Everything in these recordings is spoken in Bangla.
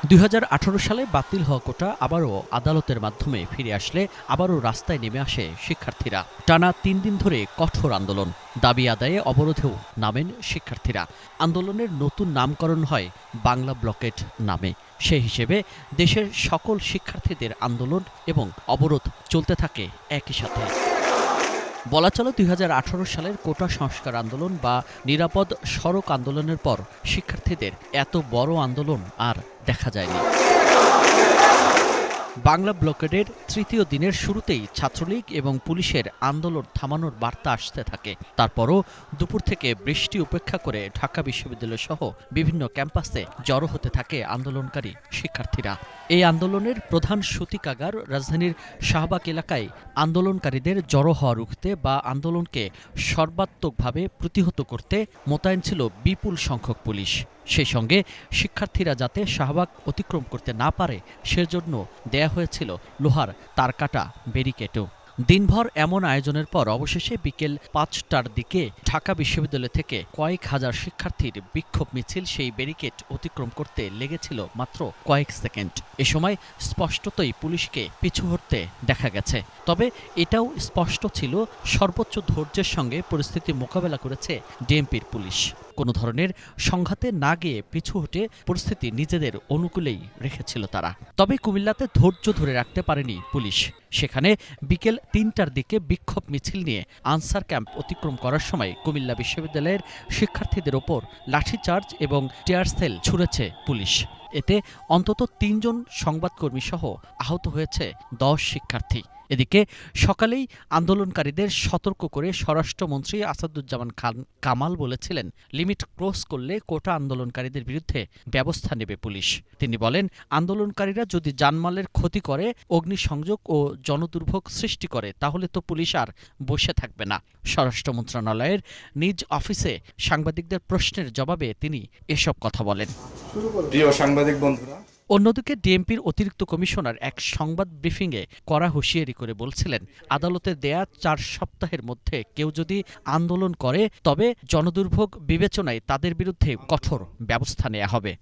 ২০১৮ সালে বাতিল হওয়া কোটা আবারও আদালতের মাধ্যমে ফিরে আসলে আবারও রাস্তায় নেমে আসে শিক্ষার্থীরা। টানা ৩ দিন ধরে কঠোর আন্দোলন, দাবি আদায়ে অবরোধেও নামেন শিক্ষার্থীরা। আন্দোলনের নতুন নামকরণ হয় বাংলা ব্লকেট নামে। সেই হিসেবে দেশের সকল শিক্ষার্থীদের আন্দোলন এবং অবরোধ চলতে থাকে একই সাথে। বলা চলে ২০১৮ সালের কোটা সংস্কার আন্দোলন বা নিরাপদ সড়ক আন্দোলনের পর শিক্ষার্থীদের এত বড় আন্দোলন আর দেখা যায়নি। বাংলা ব্লকেডের তৃতীয় দিনের শুরুতেই ছাত্রলীগ এবং পুলিশের আন্দোলন থামানোর বার্তা আসতে থাকে। তারপরও দুপুর থেকে বৃষ্টি উপেক্ষা করে ঢাকা বিশ্ববিদ্যালয় সহ বিভিন্ন ক্যাম্পাসে জড়ো হতে থাকে আন্দোলনকারী শিক্ষার্থীরা। এই আন্দোলনের প্রধান সূতিকাগার রাজধানীর শাহবাগ এলাকায় আন্দোলনকারীদের জড়ো হওয়া রুখতে বা আন্দোলনকে সর্বাত্মকভাবে প্রতিহত করতে মোতায়েন ছিল বিপুল সংখ্যক পুলিশ। সেই সঙ্গে শিক্ষার্থীরা যাতে শাহবাগ অতিক্রম করতে না পারে সেজন্য দেয়া হয়েছিল লোহার তারকাটা ব্যারিকেডও। দিনভর এমন আয়োজনের পর অবশেষে বিকেল ৫টার দিকে ঢাকা বিশ্ববিদ্যালয় থেকে কয়েক হাজার শিক্ষার্থীর বিক্ষোভ মিছিল সেই ব্যারিকেড অতিক্রম করতে লেগেছিল মাত্র কয়েক সেকেন্ড। এ সময় স্পষ্টতই পুলিশকে পিছু হটতে দেখা গেছে। তবে এটাও স্পষ্ট ছিল সর্বোচ্চ ধৈর্যের সঙ্গে পরিস্থিতি মোকাবেলা করেছে ডিএমপির পুলিশ। কোনো ধরনের সংঘাতে না গিয়ে পিছু হটে পরিস্থিতি নিজেদের অনুকূলেই রেখেছিল তারা। তবে কুমিল্লাতে ধৈর্য ধরে রাখতে পারেনি পুলিশ। সেখানে বিকেল ৩টার দিকে বিক্ষোভ মিছিল নিয়ে আনসার ক্যাম্প অতিক্রম করার সময় কুমিল্লা বিশ্ববিদ্যালয়ের শিক্ষার্থীদের ওপর লাঠিচার্জ এবং টিয়ার সেল ছুড়েছে পুলিশ। এতে অন্তত ৩ জন সংবাদকর্মী সহ আহত হয়েছে ১০ শিক্ষার্থী। এদিকে সকালেই আন্দোলনকারীদের সতর্ক করে স্বরাষ্ট্রমন্ত্রী আসাদুজ্জামান খান কামাল বলেছিলেন, লিমিট ক্রস করলে কোটা আন্দোলনকারীদের বিরুদ্ধে ব্যবস্থা নেবে পুলিশ। তিনি বলেন, আন্দোলনকারীরা যদি জানমালের ক্ষতি করে, অগ্নিসংযোগ ও জনদুর্ভোগ সৃষ্টি করে তাহলে তো পুলিশ আর বসে থাকবে না। স্বরাষ্ট্র মন্ত্রণালয়ের নিজ অফিসে সাংবাদিকদের প্রশ্নের জবাবে তিনি এসব কথা বলেন। প্রিয় সাংবাদিক বন্ধুরা, অন্যদিকে ডিএমপির অতিরিক্ত কমিশনার এক সংবাদ ব্রিফিংয়ে কড়া হুঁশিয়ারি করে বলছিলেন, আদালতের দেয়া ৪ সপ্তাহের মধ্যে কেউ যদি আন্দোলন করে তবে জনদুর্ভোগ বিবেচনায় তাদের বিরুদ্ধে কঠোর ব্যবস্থা নেওয়া হবে।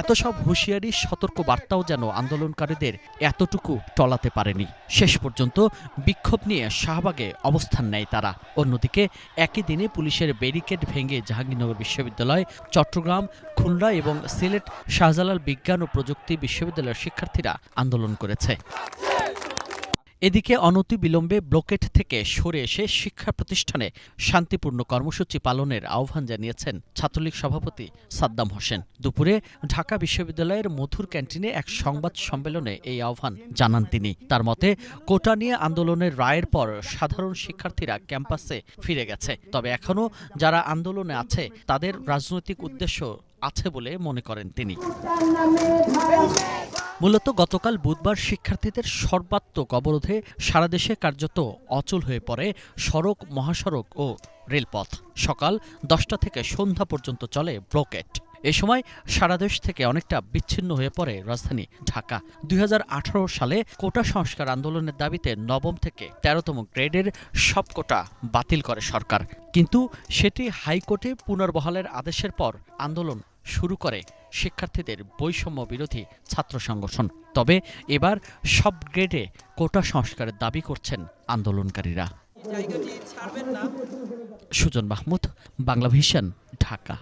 এত সব হুঁশিয়ারি সতর্ক বার্তাও যেন আন্দোলনকারীদের এতটুকু টলাতে পারেনি। শেষ পর্যন্ত বিক্ষোভ নিয়ে শাহবাগে অবস্থান নেয় তারা। অন্যদিকে একই দিনে পুলিশের ব্যারিকেড ভেঙে জাহাঙ্গীরনগর বিশ্ববিদ্যালয়, চট্টগ্রাম, খুলনা এবং সিলেট শাহজালাল বিজ্ঞান ও প্রযুক্তি বিশ্ববিদ্যালয়ের শিক্ষার্থীরা আন্দোলন করেছে। এদিকে অনতিবিলম্বে ব্লকেট থেকে সরে এসে শিক্ষা প্রতিষ্ঠানে শান্তিপূর্ণ কর্মসূচি পালনের আহ্বান জানিয়েছেন ছাত্রলীগ সভাপতি সাদ্দাম হোসেন। দুপুরে ঢাকা বিশ্ববিদ্যালয়ের মধুর ক্যান্টিনে এক সংবাদ সম্মেলনে এই আহ্বান জানান তিনি। তার মতে, কোটা নিয়ে আন্দোলনের রায়ের পর সাধারণ শিক্ষার্থীরা ক্যাম্পাসে ফিরে গেছে। তবে এখনও যারা আন্দোলনে আছে তাদের রাজনৈতিক উদ্দেশ্য আছে বলে মনে করেন তিনি। মূলত গতকাল বুধবার শিক্ষার্থীদের সর্বাত্মক অবরোধে সারা দেশে কার্যত অচল হয়ে পড়ে সড়ক, মহাসড়ক ও রেলপথ। সকাল 10টা থেকে সন্ধ্যা পর্যন্ত চলে ব্লকেট। এ সময় সারা দেশ থেকে অনেকটা বিচ্ছিন্ন হয়ে পড়ে রাজধানী ঢাকা। ২০১৮ সালে কোটা সংস্কার আন্দোলনের দাবিতে ৯ম থেকে ১৩তম গ্রেডের সব কোটা বাতিল করে সরকার। কিন্তু সেটি হাইকোর্টে পুনর্বহালের আদেশের পর আন্দোলন শুরু করে শিক্ষার্থীদের বৈষম্য বিরোধী ছাত্র সংগঠন। তবে এবার সব গ্রেডে কোটা সংস্কারের দাবি করছেন আন্দোলনকারীরা। সুজন মাহমুদ, বাংলা ভিশন, ঢাকা।